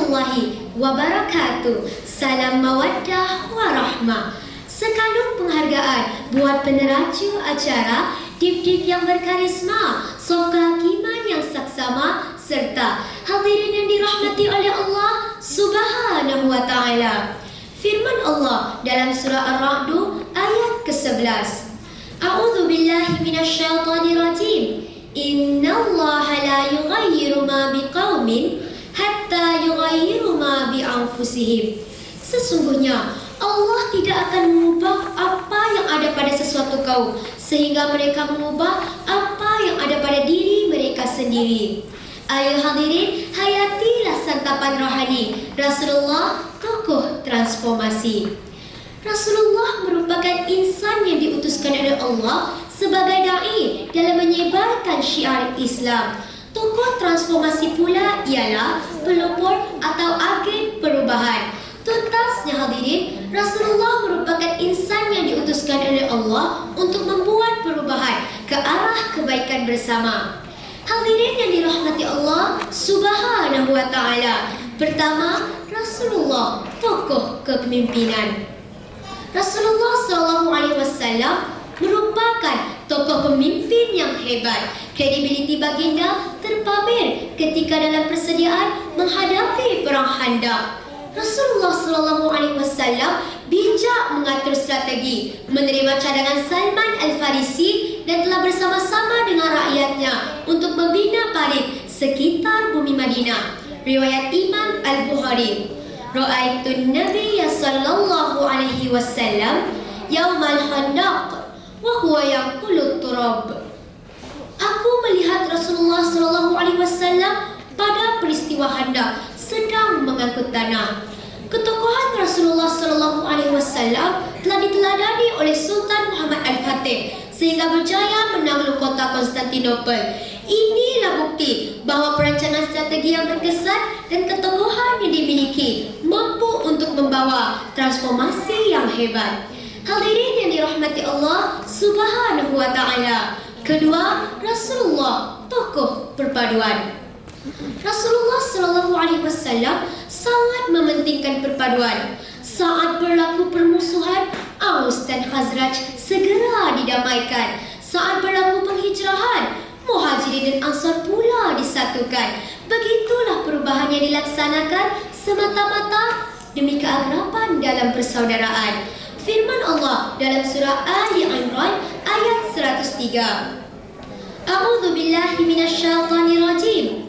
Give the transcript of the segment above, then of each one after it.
warahmatullahi wabarakatuh. Salam mawaddah warahmah. Sekalung penghargaan buat peneraju acara, div-div yang berkarisma, soft kehakiman yang saksama, serta hadirin yang dirahmati oleh Allah Subhanahu wa Ta'ala. Firman Allah dalam surah Ar-Ra'd ayat ke-11. A'udzu billahi minasyaitonir rajim. Innallaha la yughayyiru ma biqaumin hatta yughayyiru ma bi anfusihim. Sesungguhnya Allah tidak akan mengubah apa yang ada pada sesuatu kaum sehingga mereka mengubah apa yang ada pada diri mereka sendiri. Ayo hadirin, hayatilah santapan rohani Rasulullah, tokoh transformasi. Rasulullah merupakan insan yang diutuskan oleh Allah sebagai dai dalam menyebarkan syiar Islam. Tokoh transformasi pula ialah pelopor atau agen perubahan. Tuntasnya hadirin, Rasulullah merupakan insan yang diutuskan oleh Allah untuk membuat perubahan ke arah kebaikan bersama. Hadirin yang dirahmati Allah Subhanahu wa Ta'ala. Pertama, Rasulullah, tokoh kepemimpinan. Rasulullah SAW merupakan tokoh pemimpin yang hebat. Kredibiliti baginda terpamer ketika dalam persediaan menghadapi perang Khandaq. Rasulullah SAW bijak mengatur strategi, menerima cadangan Salman Al-Farisi dan telah bersama-sama dengan rakyatnya untuk membina parit sekitar bumi Madinah. Riwayat Imam Al-Bukhari. Ra'aitun Nabiyya sallallahu alaihi wasallam yaumal Khandaq wa huwa yaqulu turab. Aku melihat Rasulullah sallallahu alaihi wasallam pada peristiwa Khandaq sedang mengangkut tanah. Ketokohan Rasulullah sallallahu alaihi wasallam telah diteladani oleh Sultan Muhammad Al-Fatih sehingga berjaya menakluk kota Konstantinopel. Inilah bukti bahawa perancangan strategi yang berkesan dan ketokohan yang dimiliki mampu untuk membawa transformasi yang hebat. Hadirin yang dirahmati Allah Subhanahu wa Ta'ala. Kedua, Rasulullah, tokoh perpaduan. Rasulullah SAW sangat mementingkan perpaduan. Saat berlaku permusuhan, Aus dan Khazraj segera didamaikan. Saat berlaku penghijrahan, Muhajirin dan Ansar pula disatukan. Begitulah perubahan yang dilaksanakan semata-mata demi keakraban dalam persaudaraan. Firman Allah dalam surah Ali Imran ayat 103. A'udzu billahi minasyaitonir rajim.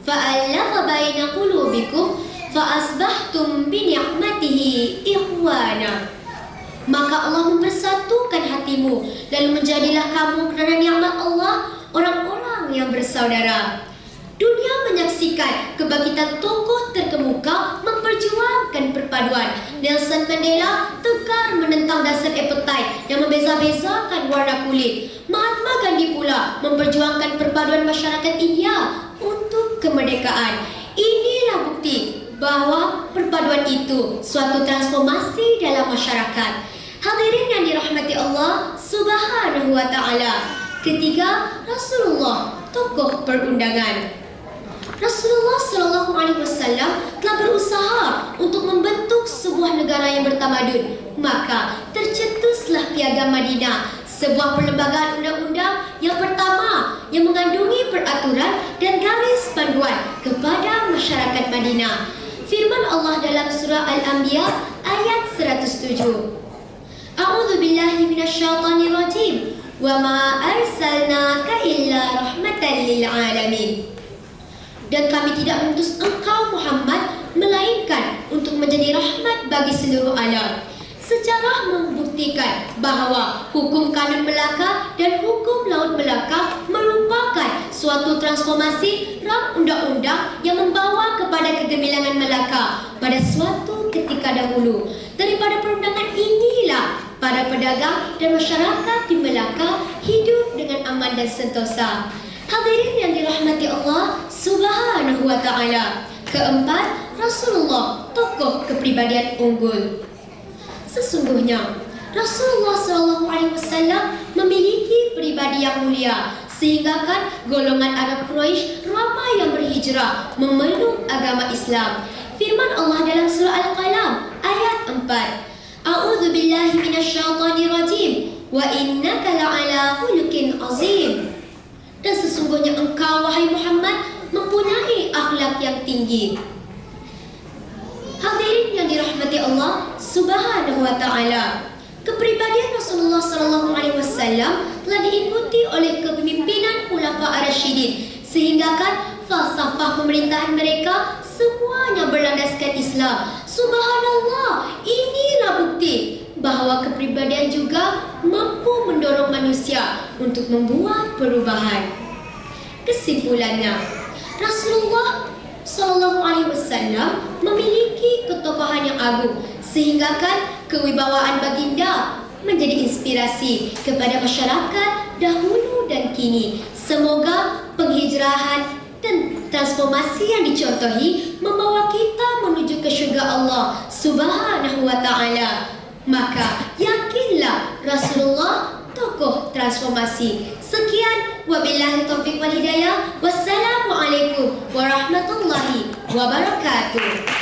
Fa'alaqa baina qulubikum fa'asbahtum bi ni'matihi ikhwana. Maka Allah mempersatukan hatimu, lalu menjadilah kamu kerana nikmat Allah orang-orang yang bersaudara. Dunia menyaksikan kebangkitan tokoh terkemuka memperjuangkan perpaduan. Nelson Mandela tegar menentang dasar apartheid yang membeza-bezakan warna kulit. Mahatma Gandhi pula memperjuangkan perpaduan masyarakat India untuk kemerdekaan. Inilah bukti bahawa perpaduan itu suatu transformasi dalam masyarakat. Hadirin yang dirahmati Allah Subhanahu wa Ta'ala. Ketiga, Rasulullah, tokoh perundangan. Rasulullah SAW telah berusaha untuk membentuk sebuah negara yang bertamadun. Maka tercetuslah Piagam Madinah, sebuah perlembagaan undang-undang yang pertama yang mengandungi peraturan dan garis panduan kepada masyarakat Madinah. Firman Allah dalam surah Al-Anbiya ayat 107. A'udzu billahi minasyaitonir rajim. Wa ma arsalnaka illa rahmatan lil alamin. Dan kami tidak mengutus engkau Muhammad melainkan untuk menjadi rahmat bagi seluruh alam. Sejarah membuktikan bahawa hukum kanun Melaka dan hukum Laut Melaka merupakan suatu transformasi ram undang-undang yang membawa kepada kegemilangan Melaka pada suatu ketika dahulu. Daripada perundangan inilah para pedagang dan masyarakat di Melaka hidup dengan aman dan sentosa. Hadirin yang dirahmati Allah Subhanahu wa Ta'ala. Keempat, Rasulullah, tokoh kepribadian unggul. Sesungguhnya Rasulullah SAW memiliki pribadi yang mulia, sehingga kan golongan Arab Quraisy ramai yang berhijrah memeluk agama Islam. Firman Allah dalam surah Al-Qalam ayat 4. A'udzu billahi minasyaitonir rajim. Wa innaka la'ala khuluqin azim. Dan sesungguhnya engkau wahai Muhammad mempunyai akhlak yang tinggi. Hadirin yang dirahmati Allah Subhanahu wa taala. Kepribadian Rasulullah sallallahu alaihi wasallam telah diikuti oleh kepemimpinan Khulafa ar-Rasyidin, sehingga kan falsafah pemerintahan mereka semuanya berlandaskan Islam. Subhanallah, inilah bukti bahawa kepribadian juga mampu mendorong manusia untuk membuat perubahan. Kesimpulannya, Rasulullah sallallahu alaihi wasallam memiliki ketokohan yang agung, sehingga kan kewibawaan baginda menjadi inspirasi kepada masyarakat dahulu dan kini. Semoga penghijrahan dan transformasi yang dicontohi membawa kita menuju ke syurga Allah Subhanahu wa taala. Maka yakinlah Rasulullah tokoh transformasi. Sekian, wabillahi taufiq wal hidayah. Wassalamualaikum warahmatullahi wabarakatuh.